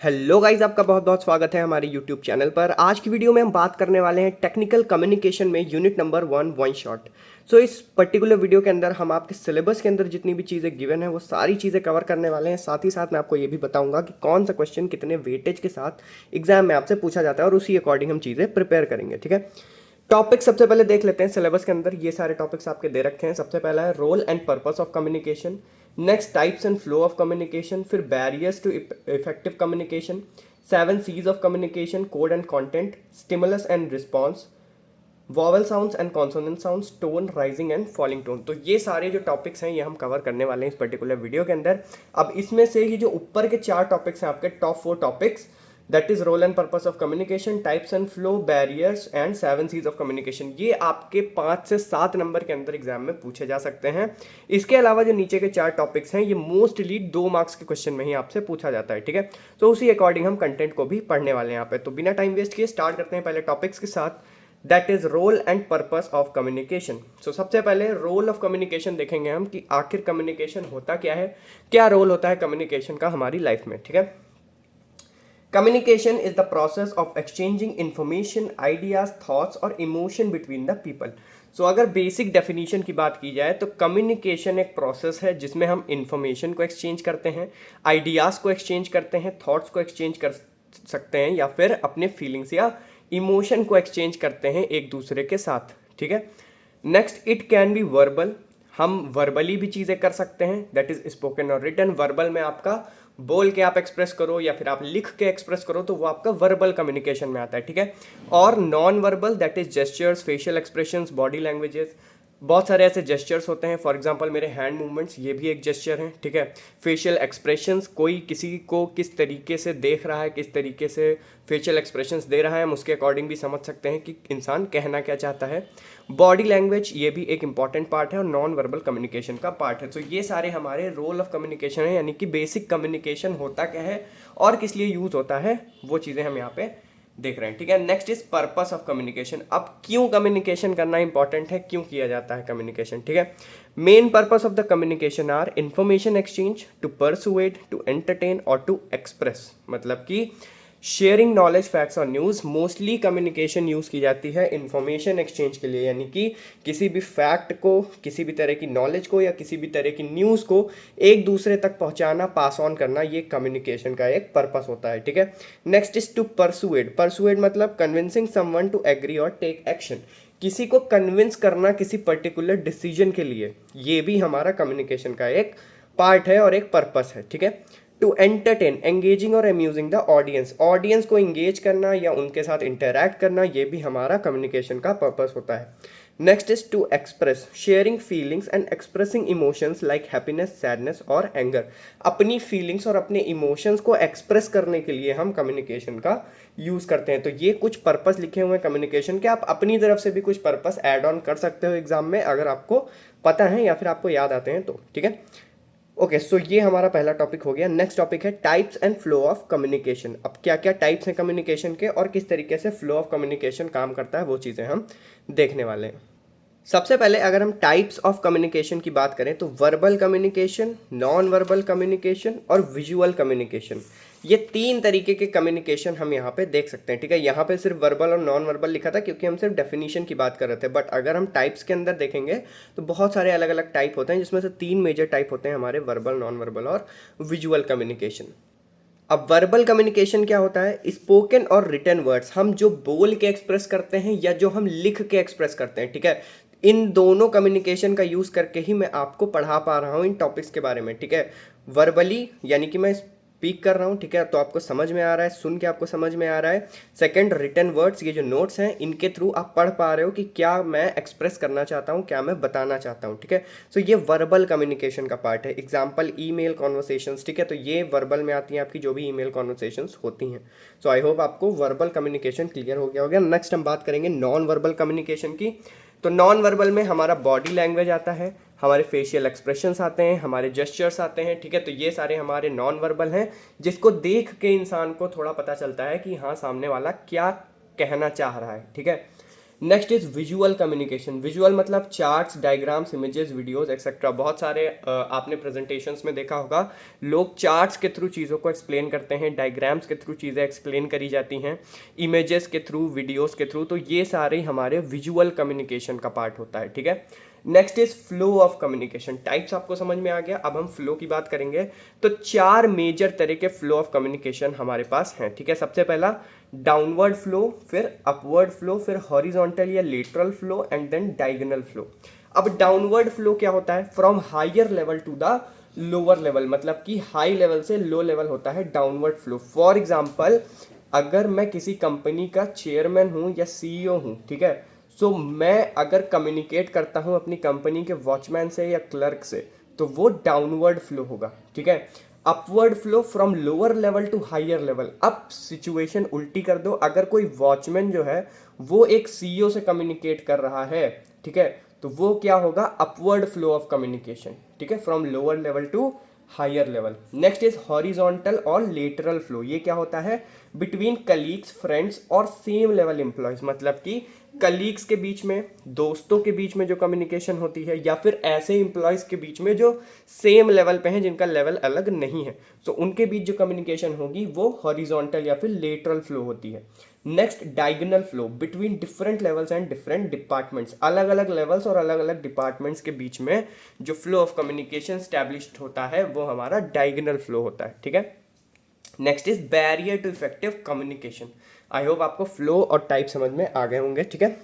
Hello guys, आपका बहुत बहुत स्वागत है हमारे यूट्यूब चैनल पर। आज की वीडियो में हम बात करने वाले हैं टेक्निकल कम्युनिकेशन में यूनिट नंबर 1 शॉट। सो इस पर्टिकुलर वीडियो के अंदर हम आपके सिलेबस के अंदर जितनी भी चीज़ें गिवन है वो सारी चीज़ें कवर करने वाले हैं। साथ ही साथ मैं आपको ये भी बताऊंगा कि कौन सा क्वेश्चन कितने वेटेज के साथ एग्जाम में आपसे पूछा जाता है और उसी अकॉर्डिंग हम चीज़ें प्रिपेयर करेंगे। ठीक है, टॉपिक सबसे पहले देख लेते हैं। सिलेबस के अंदर ये सारे टॉपिक्स आपके दे रखे हैं। सबसे पहला है role and purpose of communication, next types and flow of communication, फिर barriers to effective communication, 7 C's of communication, code and content, stimulus and response, vowel sounds and consonant sounds, tone, rising and falling tone. तो ये सारे जो topics हैं ये हम cover करने वाले हैं इस पर्टिकुलर वीडियो के अंदर। अब इसमें से ये जो ऊपर के 4 टॉपिक्स हैं आपके top 4 topics, that is role and purpose of communication, types and flow, barriers and 7 C's of communication, ये आपके 5 से 7 नंबर के अंदर एग्जाम में पूछे जा सकते हैं। इसके अलावा जो नीचे के 4 टॉपिक्स हैं ये मोस्टली 2 मार्क्स के क्वेश्चन में ही आपसे पूछा जाता है। ठीक है, तो उसी अकॉर्डिंग हम कंटेंट को भी पढ़ने वाले हैं यहाँ पे। तो बिना टाइम वेस्ट किए स्टार्ट करते हैं पहले टॉपिक्स के साथ, that is role and purpose of communication. So सबसे पहले रोल ऑफ कम्युनिकेशन देखेंगे हम कि आखिर कम्युनिकेशन होता क्या है, क्या रोल होता है कम्युनिकेशन का हमारी लाइफ में। ठीक है, communication is the process of exchanging information, ideas, thoughts और इमोशन बिटवीन द पीपल। सो अगर बेसिक डेफिनेशन की बात की जाए तो कम्युनिकेशन एक प्रोसेस है जिसमें हम इंफॉर्मेशन को एक्सचेंज करते हैं, आइडियाज़ को एक्सचेंज करते हैं, थॉट्स को एक्सचेंज कर सकते हैं या फिर अपने फीलिंग्स या इमोशन को एक्सचेंज करते हैं एक दूसरे के साथ। ठीक है, next it can be verbal, हम वर्बली भी चीज़ें कर सकते हैं, दैट इज स्पोकन और रिटन। वर्बल में आपका बोल के आप एक्सप्रेस करो या फिर आप लिख के एक्सप्रेस करो तो वो आपका वर्बल कम्युनिकेशन में आता है। ठीक है, और non verbal that is gestures, facial expressions, body languages. बहुत सारे ऐसे जेस्चर्स होते हैं, फॉर एग्जांपल मेरे हैंड मूवमेंट्स, ये भी एक जेस्चर है। ठीक है, फेशियल एक्सप्रेशंस, कोई किसी को किस तरीके से देख रहा है, किस तरीके से फेशियल एक्सप्रेशंस दे रहा है, हम उसके अकॉर्डिंग भी समझ सकते हैं कि इंसान कहना क्या चाहता है। बॉडी लैंग्वेज ये भी एक इंपॉर्टेंट पार्ट है और नॉन वर्बल कम्युनिकेशन का पार्ट है। तो ये सारे हमारे रोल ऑफ कम्युनिकेशन है, यानी कि बेसिक कम्युनिकेशन होता क्या है और किस लिए यूज होता है वो चीज़ें हम यहाँ पे देख रहे हैं। ठीक है, next is purpose of communication. अब क्यों कम्युनिकेशन करना इंपॉर्टेंट है, क्यों किया जाता है कम्युनिकेशन। ठीक है, main purpose of the communication are information exchange, to persuade, to entertain और टू एक्सप्रेस। मतलब कि शेयरिंग नॉलेज, फैक्ट्स और न्यूज़। मोस्टली कम्युनिकेशन यूज़ की जाती है इंफॉर्मेशन एक्सचेंज के लिए, यानी कि किसी भी फैक्ट को, किसी भी तरह की नॉलेज को या किसी भी तरह की न्यूज़ को एक दूसरे तक पहुंचाना, पास ऑन करना, ये कम्युनिकेशन का एक पर्पस होता है। ठीक है, next is to persuade. Persuade मतलब कन्विंसिंग समवन टू एग्री और टेक एक्शन, किसी को कन्विंस करना किसी पर्टिकुलर डिसीजन के लिए, ये भी हमारा कम्युनिकेशन का एक पार्ट है और एक पर्पस है। ठीक है, टू एंटरटेन, एंगेजिंग और अम्यूजिंग द ऑडियंस, ऑडियंस को एंगेज करना या उनके साथ इंटरैक्ट करना, ये भी हमारा कम्युनिकेशन का पर्पस होता है। Next is to express, sharing feelings and expressing emotions like happiness, sadness और एंगर। अपनी फीलिंग्स और अपने इमोशंस को एक्सप्रेस करने के लिए हम कम्युनिकेशन का यूज़ करते हैं। तो ये कुछ पर्पस लिखे हुए हैं कम्युनिकेशन के, आप अपनी तरफ से भी कुछ पर्पस ऐड ऑन कर सकते हो एग्जाम में अगर आपको पता है या फिर आपको याद आते हैं तो। ठीक है, ओके, सो ये हमारा पहला टॉपिक हो गया। नेक्स्ट टॉपिक है types and flow of communication. अब क्या क्या टाइप्स हैं कम्युनिकेशन के और किस तरीके से फ्लो ऑफ कम्युनिकेशन काम करता है वो चीज़ें हम देखने वाले हैं। सबसे पहले अगर हम टाइप्स ऑफ कम्युनिकेशन की बात करें तो verbal communication, non verbal communication और विजुअल कम्युनिकेशन, ये 3 तरीके के कम्युनिकेशन हम यहाँ पे देख सकते हैं। ठीक है, यहाँ पे सिर्फ वर्बल और नॉन वर्बल लिखा था क्योंकि हम सिर्फ डेफिनेशन की बात कर रहे थे, बट अगर हम टाइप्स के अंदर देखेंगे तो बहुत सारे अलग अलग टाइप होते हैं, जिसमें से 3 मेजर टाइप होते हैं हमारे, वर्बल, नॉन वर्बल और विजुअल कम्युनिकेशन। अब वर्बल कम्युनिकेशन क्या होता है, स्पोकन और रिटन वर्ड्स, हम जो बोल के एक्सप्रेस करते हैं या जो हम लिख के एक्सप्रेस करते हैं। ठीक है, इन दोनों कम्युनिकेशन का यूज़ करके ही मैं आपको पढ़ा पा रहा हूँ इन टॉपिक्स के बारे में। ठीक है, वर्बली यानी कि मैं स्पीक कर रहा हूँ, ठीक है, तो आपको समझ में आ रहा है, सुन के आपको समझ में आ रहा है। सेकंड, रिटन वर्ड्स, ये जो नोट्स हैं इनके थ्रू आप पढ़ पा रहे हो कि क्या मैं एक्सप्रेस करना चाहता हूँ, क्या मैं बताना चाहता हूँ। ठीक है, तो ये वर्बल कम्युनिकेशन का पार्ट है। Example, email conversations. ठीक है, तो ये वर्बल में आती हैं आपकी जो भी ईमेल कॉन्वर्सेशंस होती हैं। सो आई होप आपको वर्बल कम्युनिकेशन क्लियर हो गया होगा। नेक्स्ट हम बात करेंगे नॉन वर्बल कम्युनिकेशन की। तो नॉन वर्बल में हमारा बॉडी लैंग्वेज आता है, हमारे फेशियल एक्सप्रेशंस आते हैं, हमारे जेस्चर्स आते हैं। ठीक है, तो ये सारे हमारे नॉन वर्बल हैं, जिसको देख के इंसान को थोड़ा पता चलता है कि हाँ सामने वाला क्या कहना चाह रहा है। ठीक है, next is visual communication. Visual मतलब charts, diagrams, images, videos etcetera. बहुत सारे आपने प्रेजेंटेशंस में देखा होगा, लोग चार्ट्स के थ्रू चीज़ों को एक्सप्लेन करते हैं, डायग्राम्स के थ्रू चीज़ें एक्सप्लेन करी जाती हैं, इमेजेस के थ्रू, वीडियोस के थ्रू। तो ये सारे हमारे विजुअल कम्युनिकेशन का पार्ट होता है, ठीक है। Next is flow of communication. Types आपको समझ में आ गया, अब हम फ्लो की बात करेंगे। तो 4 मेजर तरह के फ्लो ऑफ कम्युनिकेशन हमारे पास हैं, ठीक है। सबसे पहला डाउनवर्ड फ्लो, फिर अपवर्ड फ्लो, फिर हॉरिजॉन्टल या lateral flow, and then diagonal flow. अब डाउनवर्ड फ्लो क्या होता है? From higher level to the lower level, मतलब कि हाई लेवल से लो लेवल होता है डाउनवर्ड फ्लो। फॉर एग्जाम्पल, अगर मैं किसी कंपनी का चेयरमैन हूं या सीईओ हूं, ठीक है, सो मैं अगर कम्युनिकेट करता हूं अपनी कंपनी के वॉचमैन से या क्लर्क से, तो वो डाउनवर्ड फ्लो होगा, ठीक है। Upward flow from lower level to higher level. अब सिचुएशन उल्टी कर दो, अगर कोई वॉचमैन जो है वो एक सीईओ से कम्युनिकेट कर रहा है, ठीक है, तो वो क्या होगा? अपवर्ड फ्लो ऑफ कम्युनिकेशन, ठीक है, from lower level to higher level. Next is horizontal और लेटरल फ्लो। ये क्या होता है? बिटवीन कलीग्स, फ्रेंड्स और सेम लेवल एम्प्लॉयज, मतलब कि कलीग्स के बीच में, दोस्तों के बीच में जो कम्युनिकेशन होती है, या फिर ऐसे एम्प्लॉयज के बीच में जो सेम लेवल पे हैं, जिनका लेवल अलग नहीं है, तो उनके बीच जो कम्युनिकेशन होगी वो हॉरिजॉन्टल या फिर लेटरल फ्लो होती है। Next diagonal flow, between different levels and different departments. अलग अलग लेवल्स और अलग अलग डिपार्टमेंट्स के बीच में जो फ्लो ऑफ कम्युनिकेशन स्टैब्लिश्ड होता है वो हमारा डायगोनल फ्लो होता है, ठीक है। Next is barrier to effective communication. I hope आपको फ्लो और टाइप समझ में आ गए होंगे, ठीक है।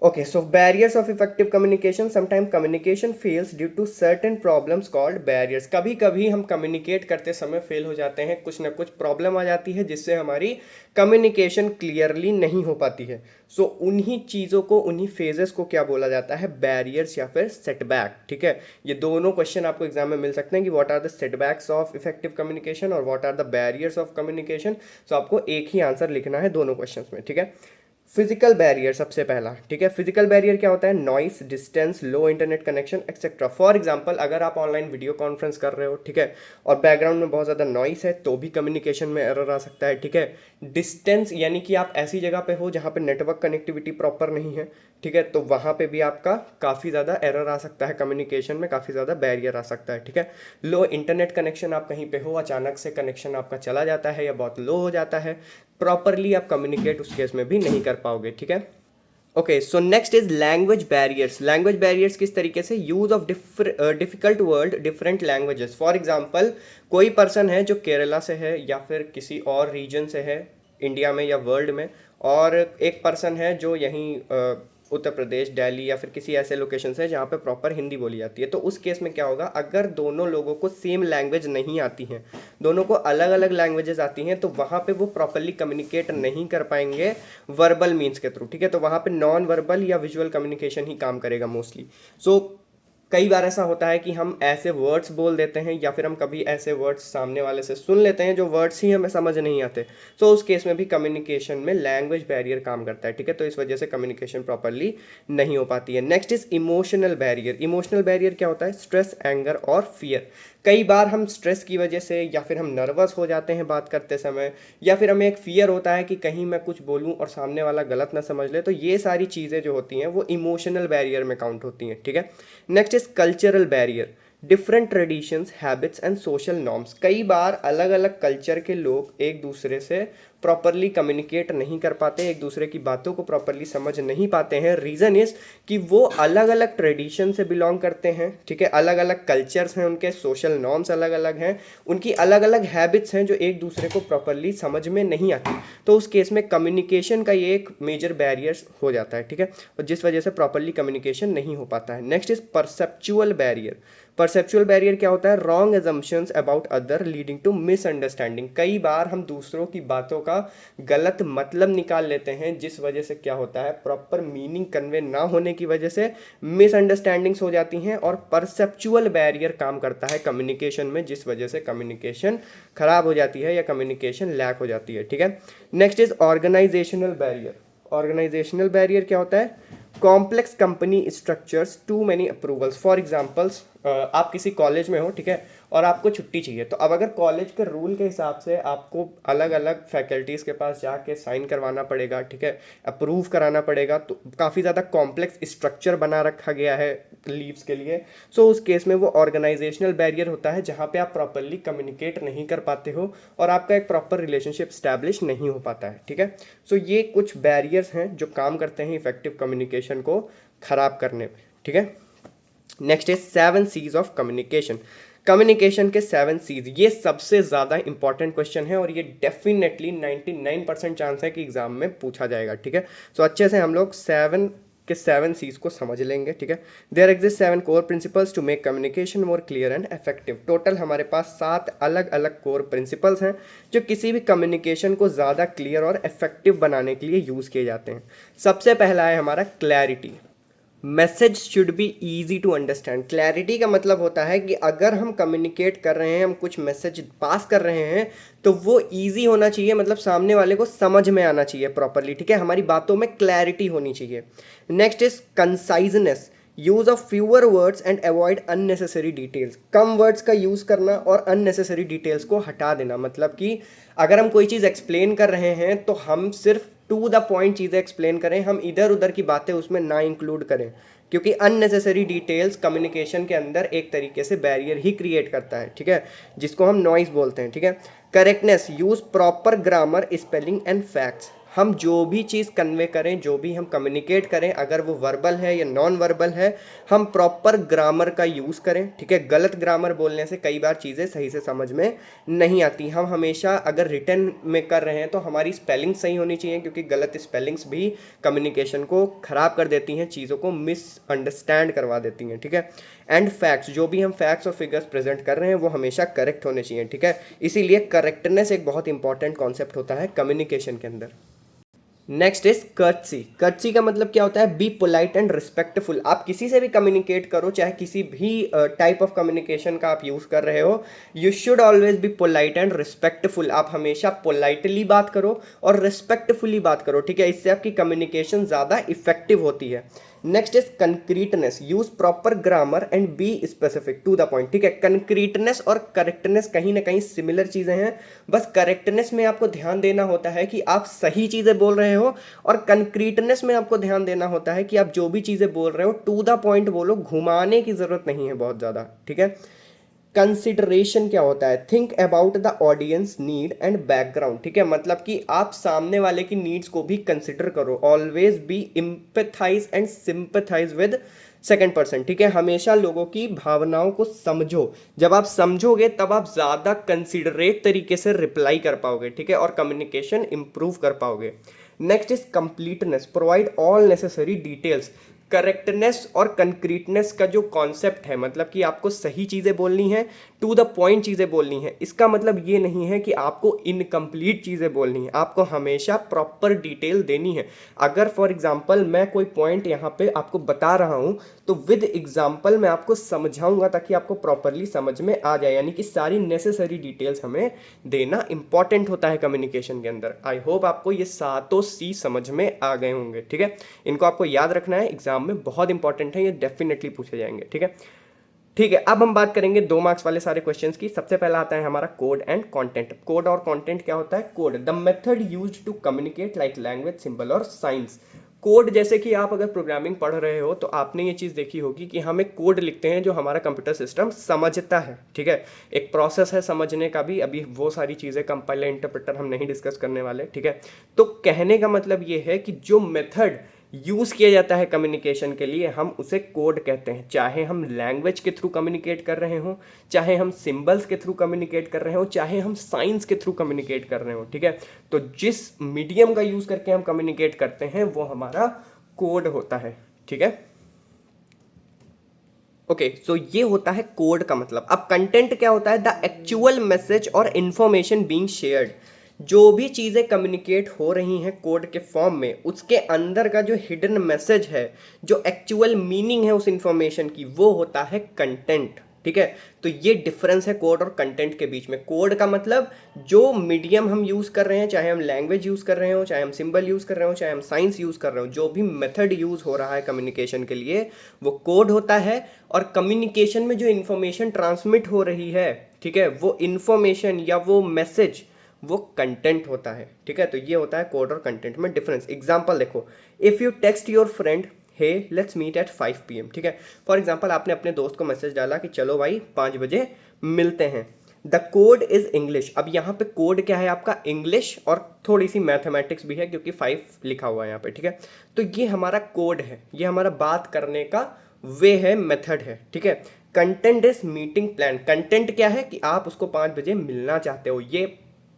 Okay, so barriers of effective communication. Sometimes communication fails due to certain problems called barriers. कभी कभी हम कम्युनिकेट करते समय फेल हो जाते हैं, कुछ ना कुछ प्रॉब्लम आ जाती है जिससे हमारी कम्युनिकेशन क्लियरली नहीं हो पाती है। सो उन्हीं चीज़ों को, उन्हीं फेजेस को क्या बोला जाता है? बैरियर्स या फिर सेटबैक, ठीक है। ये दोनों क्वेश्चन आपको एग्जाम में मिल सकते हैं कि what are the setbacks of effective communication और what are the barriers of communication. So आपको एक ही आंसर लिखना है दोनों क्वेश्चन में, ठीक है। फिजिकल बैरियर सबसे पहला, ठीक है। फिजिकल बैरियर क्या होता है? Noise, distance, low internet connection etcetera. For example, अगर आप ऑनलाइन वीडियो कॉन्फ्रेंस कर रहे हो, ठीक है, और बैकग्राउंड में बहुत ज़्यादा नॉइस है, तो भी कम्युनिकेशन में एरर आ सकता है, ठीक है। डिस्टेंस यानी कि आप ऐसी जगह पे हो जहाँ पे नेटवर्क कनेक्टिविटी प्रॉपर नहीं है, ठीक है, तो वहाँ पे भी आपका काफ़ी ज़्यादा एरर आ सकता है, कम्युनिकेशन में काफ़ी ज़्यादा बैरियर आ सकता है, ठीक है। लो इंटरनेट कनेक्शन, आप कहीं पे हो, अचानक से कनेक्शन आपका चला जाता है या बहुत लो हो जाता है, प्रॉपरली आप कम्युनिकेट उस केस में भी नहीं कर पाओगे, ठीक है। Okay, so next is language barriers. Language barriers किस तरीके से? Use of difficult word, different languages. For example, कोई पर्सन है जो केरला से है या फिर किसी और रीजन से है इंडिया में या वर्ल्ड में, और एक पर्सन है जो यहीं उत्तर प्रदेश, दिल्ली या फिर किसी ऐसे लोकेशन से जहाँ पे प्रॉपर हिंदी बोली जाती है। तो उस केस में क्या होगा? अगर दोनों लोगों को सेम लैंग्वेज नहीं आती हैं, दोनों को अलग अलग लैंग्वेजेस आती हैं, तो वहाँ पे वो प्रॉपरली कम्युनिकेट नहीं कर पाएंगे वर्बल मीन्स के थ्रू, ठीक है। तो वहाँ पे नॉन वर्बल या विजुअल कम्युनिकेशन ही काम करेगा मोस्टली। सो कई बार ऐसा होता है कि हम ऐसे वर्ड्स बोल देते हैं या फिर हम कभी ऐसे वर्ड्स सामने वाले से सुन लेते हैं जो वर्ड्स ही हमें समझ नहीं आते, तो उस केस में भी कम्युनिकेशन में लैंग्वेज बैरियर काम करता है, ठीक है। तो इस वजह से कम्युनिकेशन प्रॉपरली नहीं हो पाती है। Next is emotional barrier. Emotional barrier क्या होता है? स्ट्रेस, एंगर और फियर। कई बार हम स्ट्रेस की वजह से या फिर हम नर्वस हो जाते हैं बात करते समय, या फिर हमें एक फियर होता है कि कहीं मैं कुछ बोलूं और सामने वाला गलत ना समझ ले, तो ये सारी चीज़ें जो होती हैं वो इमोशनल बैरियर में काउंट होती हैं, ठीक है। Next is cultural barrier. Different traditions, habits and social norms. कई बार अलग अलग कल्चर के लोग एक दूसरे से प्रॉपरली कम्युनिकेट नहीं कर पाते, एक दूसरे की बातों को प्रॉपरली समझ नहीं पाते हैं। रीज़न इज़ कि वो अलग अलग ट्रेडिशन से बिलोंग करते हैं, ठीक है, अलग अलग कल्चर्स हैं उनके, सोशल नॉर्म्स अलग अलग हैं, उनकी अलग अलग हैबिट्स हैं जो एक दूसरे को प्रॉपरली समझ में नहीं आती। तो उस केस में कम्युनिकेशन का ये एक मेजर बैरियर हो जाता है, ठीक है, और जिस वजह से प्रॉपरली कम्युनिकेशन नहीं हो पाता है। Next is perceptual barrier. Perceptual barrier क्या होता है? Wrong assumptions about other leading to misunderstanding. कई बार हम दूसरों की बातों का गलत मतलब निकाल लेते हैं, जिस वजह से क्या होता है? प्रॉपर मीनिंग कन्वे ना होने की वजह से मिसअंडरस्टैंडिंग्स हो जाती हैं, और परसेप्चुअल बैरियर काम करता है कम्युनिकेशन में, जिस वजह से कम्युनिकेशन खराब हो जाती है या कम्युनिकेशन लैक हो जाती है, ठीक है। Next is organizational barrier. Organizational barrier क्या होता है? Complex company structures, too many approvals. For examples, आप किसी कॉलेज में हो, ठीक है, और आपको छुट्टी चाहिए। तो अब अगर कॉलेज के रूल के हिसाब से आपको अलग अलग फैकल्टीज़ के पास जाके साइन करवाना पड़ेगा, ठीक है, अप्रूव कराना पड़ेगा, तो काफ़ी ज़्यादा कॉम्प्लेक्स स्ट्रक्चर बना रखा गया है लीव्स के लिए। सो उस केस में वो ऑर्गेनाइजेशनल बैरियर होता है जहाँ पे आप प्रॉपरली कम्युनिकेट नहीं कर पाते हो और आपका एक प्रॉपर रिलेशनशिप स्टैब्लिश नहीं हो पाता है, ठीक है। सो ये कुछ बैरियर्स हैं जो काम करते हैं इफेक्टिव कम्युनिकेशन को खराब करने में, ठीक है। Next is 7 C's of communication. Communication के 7 C's, ये सबसे ज़्यादा इंपॉर्टेंट क्वेश्चन है और ये डेफिनेटली 99% चांस है कि एग्जाम में पूछा जाएगा, ठीक है। सो अच्छे से हम लोग 7 C's को समझ लेंगे, ठीक है। There exist 7 core principles to make communication more clear and effective. Total हमारे पास 7 अलग अलग कोर प्रिंसिपल्स हैं जो किसी भी कम्युनिकेशन को ज़्यादा क्लियर और इफेक्टिव बनाने के लिए यूज़ किए जाते हैं। सबसे पहला है हमारा clarity. Message should be easy to understand. Clarity का मतलब होता है कि अगर हम कम्युनिकेट कर रहे हैं, हम कुछ मैसेज पास कर रहे हैं, तो वो ईजी होना चाहिए, मतलब सामने वाले को समझ में आना चाहिए प्रॉपरली, ठीक है, हमारी बातों में क्लैरिटी होनी चाहिए। Next is conciseness, use of fewer words and avoid unnecessary details. Come words का यूज़ करना और अननेसेसरी डिटेल्स को हटा देना, मतलब कि अगर हम कोई चीज़ एक्सप्लेन कर रहे हैं तो हम सिर्फ टू द पॉइंट चीज़ें एक्सप्लेन करें, हम इधर उधर की बातें उसमें ना इंक्लूड करें, क्योंकि अननेसेसरी डिटेल्स कम्युनिकेशन के अंदर एक तरीके से बैरियर ही क्रिएट करता है, ठीक है, जिसको हम नॉइस बोलते हैं, ठीक है। Correctness, use proper grammar, spelling and facts. हम जो भी चीज़ कन्वे करें, जो भी हम कम्युनिकेट करें, अगर वो वर्बल है या नॉन वर्बल है, हम प्रॉपर ग्रामर का यूज़ करें, ठीक है। गलत ग्रामर बोलने से कई बार चीज़ें सही से समझ में नहीं आती। हम हमेशा अगर रिटन में कर रहे हैं तो हमारी स्पेलिंग सही होनी चाहिए, क्योंकि गलत स्पेलिंग्स भी कम्युनिकेशन को ख़राब कर देती हैं, चीज़ों को मिसअंडरस्टैंड करवा देती हैं, ठीक है। एंड फैक्ट्स, जो भी हम फैक्ट्स और फिगर्स प्रेजेंट कर रहे हैं वो हमेशा करेक्ट होने चाहिए, ठीक है। इसीलिए करेक्टनेस एक बहुत इंपॉर्टेंट कॉन्सेप्ट होता है कम्युनिकेशन के अंदर। Next is courtesy. कर्टसी का मतलब क्या होता है? Be polite and respectful. आप किसी से भी कम्युनिकेट करो, चाहे किसी भी टाइप ऑफ कम्युनिकेशन का आप यूज़ कर रहे हो, you should always be polite and respectful. आप हमेशा पोलाइटली बात करो और रिस्पेक्टफुली बात करो, ठीक है, इससे आपकी कम्युनिकेशन ज़्यादा इफेक्टिव होती है। Next is concreteness, use proper grammar and be specific to the point, ठीक है। कंक्रीटनेस और करेक्टनेस कहीं ना कहीं सिमिलर चीज़ें हैं, बस करेक्टनेस में आपको ध्यान देना होता है कि आप सही चीज़ें बोल रहे हो, और कंक्रीटनेस में आपको ध्यान देना होता है कि आप जो भी चीज़ें बोल रहे हो टू द पॉइंट बोलो, घुमाने की ज़रूरत नहीं है बहुत ज़्यादा, ठीक है। कंसिडरेशन क्या होता है? Think about the audience need and background, ठीक है, मतलब कि आप सामने वाले की नीड्स को भी कंसिडर करो। Always be empathise and sympathise with second person, ठीक है, हमेशा लोगों की भावनाओं को समझो। जब आप समझोगे तब आप ज़्यादा कंसिडरेट तरीके से रिप्लाई कर पाओगे, ठीक है, और कम्युनिकेशन इंप्रूव कर पाओगे। Next is completeness, provide all necessary details. Correctness और कंक्रीटनेस का जो कॉन्सेप्ट है, मतलब कि आपको सही चीज़ें बोलनी है, टू द पॉइंट चीज़ें बोलनी है। इसका मतलब ये नहीं है कि आपको इनकम्प्लीट चीज़ें बोलनी है, आपको हमेशा प्रॉपर डिटेल देनी है। अगर फॉर एग्जांपल मैं कोई पॉइंट यहाँ पे आपको बता रहा हूँ तो विद एग्जांपल मैं आपको समझाऊंगा ताकि आपको प्रॉपरली समझ में आ जाए, यानी कि सारी नेसेसरी डिटेल्स हमें देना इंपॉर्टेंट होता है कम्युनिकेशन के अंदर। आई होप आपको ये सातों सी समझ में आ गए होंगे, ठीक है। इनको आपको याद रखना है, एग्जाम में बहुत इंपॉर्टेंट है, ये डेफिनेटली पूछे जाएंगे, ठीक है। ठीक है, अब हम बात करेंगे 2 मार्क्स वाले सारे क्वेश्चंस की। सबसे पहला आता है हमारा कोड एंड कंटेंट। कोड और कंटेंट क्या होता है? Code, the method used to communicate like language, symbol और साइंस। कोड, जैसे कि आप अगर प्रोग्रामिंग पढ़ रहे हो तो आपने ये चीज़ देखी होगी कि हम एक कोड लिखते हैं जो हमारा कंप्यूटर सिस्टम समझता है, ठीक है। एक प्रोसेस है समझने का भी, अभी वो सारी चीज़ें कंपाइलर इंटरप्रेटर हम नहीं डिस्कस करने वाले, ठीक है। तो कहने का मतलब ये है कि जो मेथड यूज़ किया जाता है कम्युनिकेशन के लिए, हम उसे कोड कहते हैं। चाहे हम लैंग्वेज के थ्रू कम्युनिकेट कर रहे हो, चाहे हम सिंबल्स के थ्रू कम्युनिकेट कर रहे हो, चाहे हम साइंस के थ्रू कम्युनिकेट कर रहे हो, ठीक है। तो जिस मीडियम का यूज़ करके हम कम्युनिकेट करते हैं वो हमारा कोड होता है, ठीक है। ओके, सो ये होता है कोड का मतलब। अब कंटेंट क्या होता है? द एक्चुअल मैसेज और इंफॉर्मेशन बीइंग शेयर्ड। जो भी चीज़ें कम्युनिकेट हो रही हैं कोड के फॉर्म में, उसके अंदर का जो हिडन मैसेज है, जो एक्चुअल मीनिंग है उस इंफॉर्मेशन की, वो होता है कंटेंट, ठीक है। तो ये डिफरेंस है कोड और कंटेंट के बीच में। कोड का मतलब जो मीडियम हम यूज़ कर रहे हैं, चाहे हम लैंग्वेज यूज़ कर रहे हो, चाहे हम सिंबल यूज़ कर रहे हो, चाहे हम साइंस यूज़ कर रहे हो, जो भी मेथड यूज़ हो रहा है कम्युनिकेशन के लिए वो कोड होता है। और कम्युनिकेशन में जो इन्फॉर्मेशन ट्रांसमिट हो रही है, ठीक है, वो इन्फॉर्मेशन या वो मैसेज वो कंटेंट होता है। ठीक है, तो ये होता है कोड और कंटेंट में डिफरेंस। एग्जाम्पल देखो, if you text your friend hey let's meet at 5 PM, ठीक है। फॉर एग्जाम्पल आपने अपने दोस्त को मैसेज डाला कि चलो भाई 5 बजे मिलते हैं। The code is English. अब यहाँ पे कोड क्या है आपका? इंग्लिश, और थोड़ी सी मैथमेटिक्स भी है क्योंकि 5 लिखा हुआ है यहाँ पे, ठीक है। तो ये हमारा कोड है, ये हमारा बात करने का वे है, मेथड है, ठीक है। Content is meeting plan. Content क्या है कि आप उसको 5 बजे मिलना चाहते हो,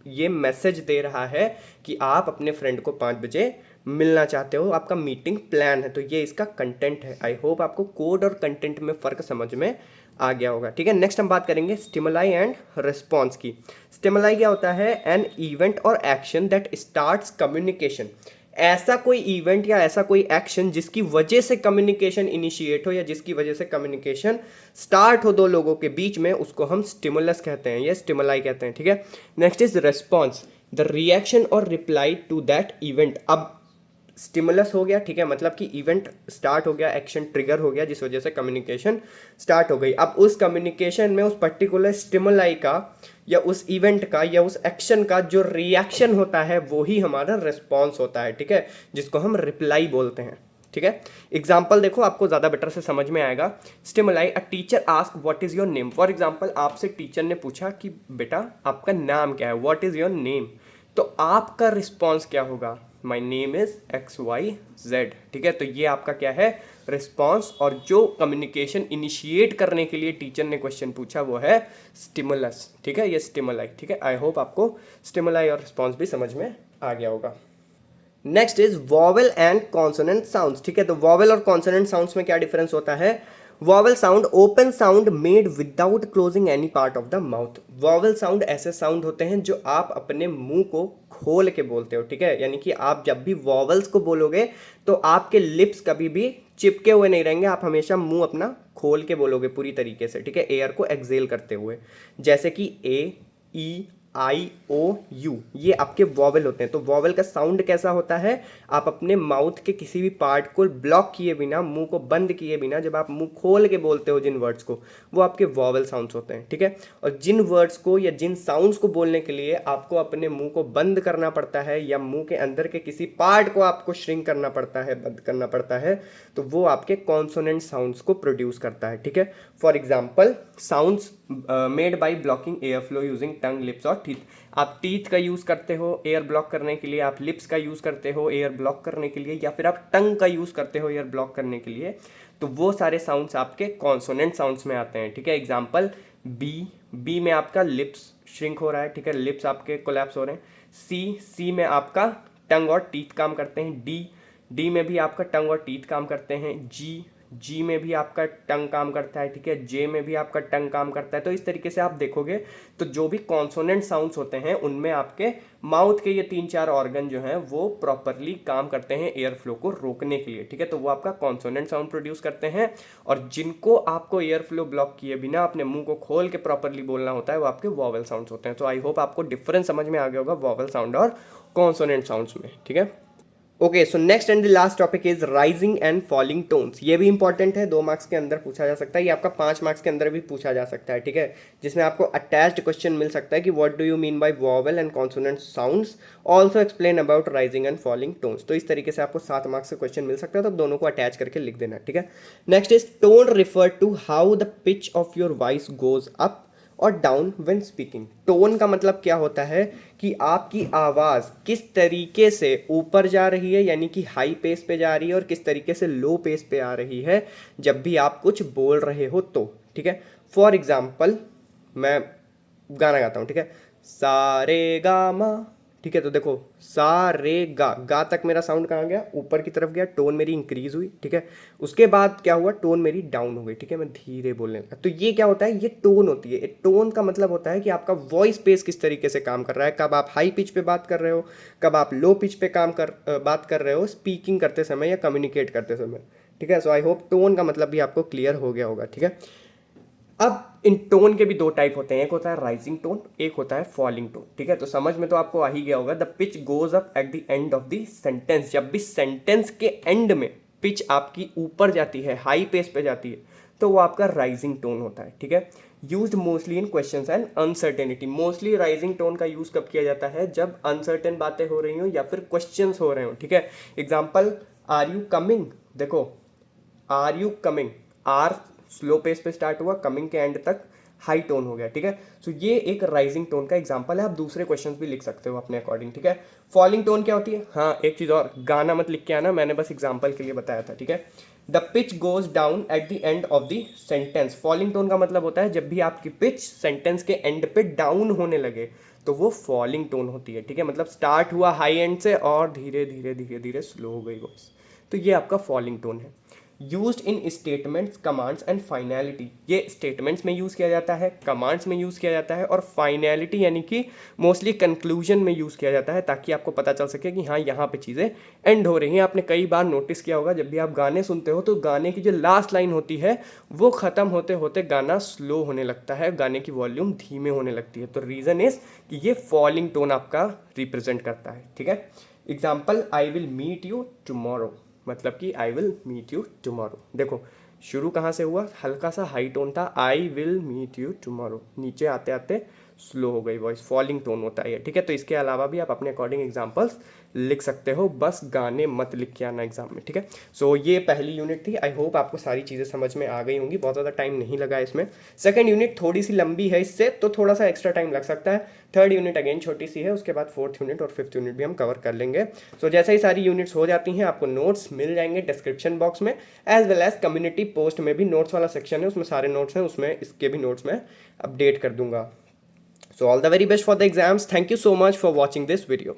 ये मैसेज दे रहा है कि आप अपने फ्रेंड को 5 बजे मिलना चाहते हो, आपका मीटिंग प्लान है, तो ये इसका कंटेंट है। आई होप आपको कोड और कंटेंट में फ़र्क समझ में आ गया होगा, ठीक है। नेक्स्ट हम बात करेंगे स्टिमुलाई एंड रिस्पॉन्स की। स्टिमुलाई क्या होता है? एन इवेंट और एक्शन दैट स्टार्ट्स कम्युनिकेशन। ऐसा कोई इवेंट या ऐसा कोई एक्शन जिसकी वजह से कम्युनिकेशन इनिशिएट हो या जिसकी वजह से कम्युनिकेशन स्टार्ट हो दो लोगों के बीच में, उसको हम स्टिमुलस कहते हैं या स्टिमुलाई कहते हैं, ठीक है। Next is response, the reaction और रिप्लाई टू दैट इवेंट। अब स्टिमुलस हो गया, ठीक है, मतलब कि इवेंट स्टार्ट हो गया, एक्शन ट्रिगर हो गया जिस वजह से कम्युनिकेशन स्टार्ट हो गई। अब उस कम्युनिकेशन में उस पर्टिकुलर स्टिमुलाई का या उस इवेंट का या उस एक्शन का जो रिएक्शन होता है वो ही हमारा रिस्पॉन्स होता है, ठीक है, जिसको हम रिप्लाई बोलते हैं, ठीक है। एग्जाम्पल देखो, आपको ज़्यादा बेटर से समझ में आएगा। Stimuli, a teacher ask what is your name. For example आपसे टीचर ने पूछा कि बेटा आपका नाम क्या है, व्हाट इज़ योर नेम, तो आपका रिस्पॉन्स क्या होगा? माई नेम इज XYZ, ठीक है। तो ये आपका क्या है? रिस्पॉन्स। और जो कम्युनिकेशन इनिशिएट करने के लिए टीचर ने क्वेश्चन पूछा वो है स्टिमुलस, ठीक है, ये स्टिमुलाई, ठीक है। आई होप आपको स्टिमुलाई और रिस्पॉन्स भी समझ में आ गया होगा। Next is vowel and consonant sounds, ठीक है। तो वॉवेल और कॉन्सोनेंट साउंड्स में क्या डिफरेंस होता है? Vowel sound, open sound made without closing any part of the mouth. Vowel sound ऐसे साउंड होते हैं जो आप अपने मुंह को खोल के बोलते हो, ठीक है। यानी कि आप जब भी वॉवेल्स को बोलोगे तो आपके लिप्स कभी भी चिपके हुए नहीं रहेंगे, आप हमेशा मुंह अपना खोल के बोलोगे पूरी तरीके से, ठीक है, एयर को एक्सेल करते हुए। जैसे कि ए, ई, I, O, U, ये आपके वॉवेल होते हैं। तो वॉवेल का साउंड कैसा होता है? आप अपने माउथ के किसी भी पार्ट को ब्लॉक किए बिना, मुंह को बंद किए बिना, जब आप मुंह खोल के बोलते हो जिन वर्ड्स को, वो आपके वॉवेल साउंड्स होते हैं, ठीक है। और जिन वर्ड्स को या जिन साउंड्स को बोलने के लिए आपको अपने मुंह को बंद करना पड़ता है या मुंह के अंदर के किसी पार्ट को आपको श्रिंक करना पड़ता है, बंद करना पड़ता है, तो वो आपके कॉन्सोनेंट साउंड्स को प्रोड्यूस करता है, ठीक है। For example sounds made by blocking air flow using tongue, lips और टीथ। आप टीथ का यूज़ करते हो एयर ब्लॉक करने के लिए, आप लिप्स का यूज़ करते हो एयर ब्लॉक करने के लिए, या फिर आप टंग का यूज़ करते हो एयर ब्लॉक करने के लिए, तो वो सारे साउंड्स आपके कॉन्सोनेंट साउंड्स में आते हैं, ठीक है। एग्जाम्पल बी में आपका लिप्स श्रिंक हो रहा है, ठीक है, लिप्स आपके कोलैप्स हो रहे हैं। सी में आपका टंग और टीथ काम करते हैं। डी में भी आपका टंग और टीथ काम करते हैं। जी में भी आपका टंग काम करता है, ठीक है। जे में भी आपका टंग काम करता है। तो इस तरीके से आप देखोगे तो जो भी कॉन्सोनेंट साउंड्स होते हैं उनमें आपके माउथ के ये 3-4 ऑर्गन जो हैं वो प्रॉपरली काम करते हैं एयर फ्लो को रोकने के लिए, ठीक है। तो वो आपका कॉन्सोनेंट साउंड प्रोड्यूस करते हैं, और जिनको आपको एयर फ्लो ब्लॉक किए बिना अपने मुंह को खोल के प्रॉपरली बोलना होता है वो आपके वॉवेल साउंड्स होते हैं। तो आई होप आपको डिफरेंस समझ में आ गया होगा वॉवेल साउंड और कॉन्सोनेंट साउंड्स में, ठीक है। Okay, so next and the last topic is rising and falling tones. ये भी इंपॉर्टेंट है, 2 मार्क्स के अंदर पूछा जा सकता है, ये आपका 5 मार्क्स के अंदर भी पूछा जा सकता है, ठीक है, जिसमें आपको अटैच्ड क्वेश्चन मिल सकता है कि what do you mean by vowel and consonant sounds, also explain about rising and falling tones. तो इस तरीके से आपको 7 मार्क्स का क्वेश्चन मिल सकता है, तो दोनों को अटैच करके लिख देना, ठीक है। Next is tone refer to how the pitch of your voice goes up और डाउन व्हेन स्पीकिंग। टोन का मतलब क्या होता है कि आपकी आवाज़ किस तरीके से ऊपर जा रही है, यानी कि हाई पेस पे जा रही है, और किस तरीके से लो पेस पे आ रही है जब भी आप कुछ बोल रहे हो तो, ठीक है। फॉर एग्जाम्पल मैं गाना गाता हूँ, ठीक है, सारे गा मा, ठीक है। तो देखो सा रे गा तक मेरा साउंड कहाँ गया? ऊपर की तरफ गया, टोन मेरी इंक्रीज हुई, ठीक है। उसके बाद क्या हुआ? टोन मेरी डाउन हो गई, ठीक है, मैं धीरे बोलने लगा। तो ये क्या होता है? ये टोन होती है। टोन का मतलब होता है कि आपका वॉइस पेस किस तरीके से काम कर रहा है, कब आप हाई पिच पे बात कर रहे हो, कब आप लो पिच पे बात कर रहे हो स्पीकिंग करते समय या कम्युनिकेट करते समय, ठीक है। सो आई होप टोन का मतलब भी आपको क्लियर हो गया होगा, ठीक है। अब इन टोन के भी दो टाइप होते हैं, एक होता है राइजिंग टोन, एक होता है फॉलिंग टोन, ठीक है। तो समझ में तो आपको आ ही गया होगा, the pitch goes up at the end of the sentence. जब भी सेंटेंस के एंड में पिच आपकी ऊपर जाती है, हाई पेस पे जाती है, तो वो आपका राइजिंग टोन होता है, ठीक है। Used mostly in questions and uncertainty. Mostly rising tone का यूज कब किया जाता है, जब अनसर्टेन बातें हो रही हो या फिर क्वेश्चंस हो रहे हो, ठीक है। एग्जाम्पल, आर यू कमिंग, देखो are you coming, are slow pace पे स्टार्ट हुआ, कमिंग के एंड तक हाई टोन हो गया, ठीक है। सो ये एक राइजिंग टोन का एग्जांपल है। आप दूसरे क्वेश्चंस भी लिख सकते हो अपने अकॉर्डिंग, ठीक है। फॉलिंग टोन क्या होती है, हाँ एक चीज़ और, गाना मत लिख के आना, मैंने बस एग्जांपल के लिए बताया था, ठीक है। The pitch goes down at the end of the sentence. Falling tone का मतलब होता है जब भी आपकी पिच सेंटेंस के एंड पे डाउन होने लगे तो वो फॉलिंग टोन होती है, ठीक है। मतलब स्टार्ट हुआ हाई एंड से और धीरे धीरे धीरे धीरे स्लो हो गई वॉइस, तो ये आपका फॉलिंग टोन है। Used in statements, commands and finality. ये स्टेटमेंट्स में यूज़ किया जाता है, कमांड्स में यूज़ किया जाता है, और फाइनैलिटी यानी कि मोस्टली कंक्लूजन में यूज़ किया जाता है, ताकि आपको पता चल सके कि हाँ यहाँ पे चीज़ें एंड हो रही हैं। आपने कई बार नोटिस किया होगा, जब भी आप गाने सुनते हो तो गाने की जो लास्ट लाइन होती है वो ख़त्म होते होते गाना स्लो होने लगता है, गाने की वॉल्यूम धीमे होने लगती है। तो रीज़न इज़ कि ये फॉलिंग टोन आपका रिप्रेजेंट करता है, ठीक है। Example, I will meet you tomorrow, मतलब कि I will meet you tomorrow. देखो शुरू कहाँ से हुआ, हल्का सा हाई टोन था, I will meet you tomorrow, नीचे आते आते स्लो हो गई वॉइस, फॉलिंग टोन होता है, ठीक है। तो इसके अलावा भी आप अपने अकॉर्डिंग एग्जांपल्स लिख सकते हो, बस गाने मत लिख के आना एग्जाम में, ठीक है। सो ये पहली यूनिट थी। आई होप आपको सारी चीज़ें समझ में आ गई होंगी, बहुत ज़्यादा टाइम नहीं लगा इसमें। सेकंड यूनिट थोड़ी सी लंबी है इससे, तो थोड़ा सा एक्स्ट्रा टाइम लग सकता है। थर्ड यूनिट अगेन छोटी सी है, उसके बाद फोर्थ यूनिट और फिफ्थ यूनिट भी हम कवर कर लेंगे। सो जैसे ही सारी यूनिट्स हो जाती हैं आपको नोट्स मिल जाएंगे डिस्क्रिप्शन बॉक्स में, as well as community post में भी नोट्स वाला सेक्शन है, उसमें सारे नोट्स हैं, उसमें इसके भी नोट्स में अपडेट कर दूंगा। So all the very best for the exams. Thank you so much for watching this video.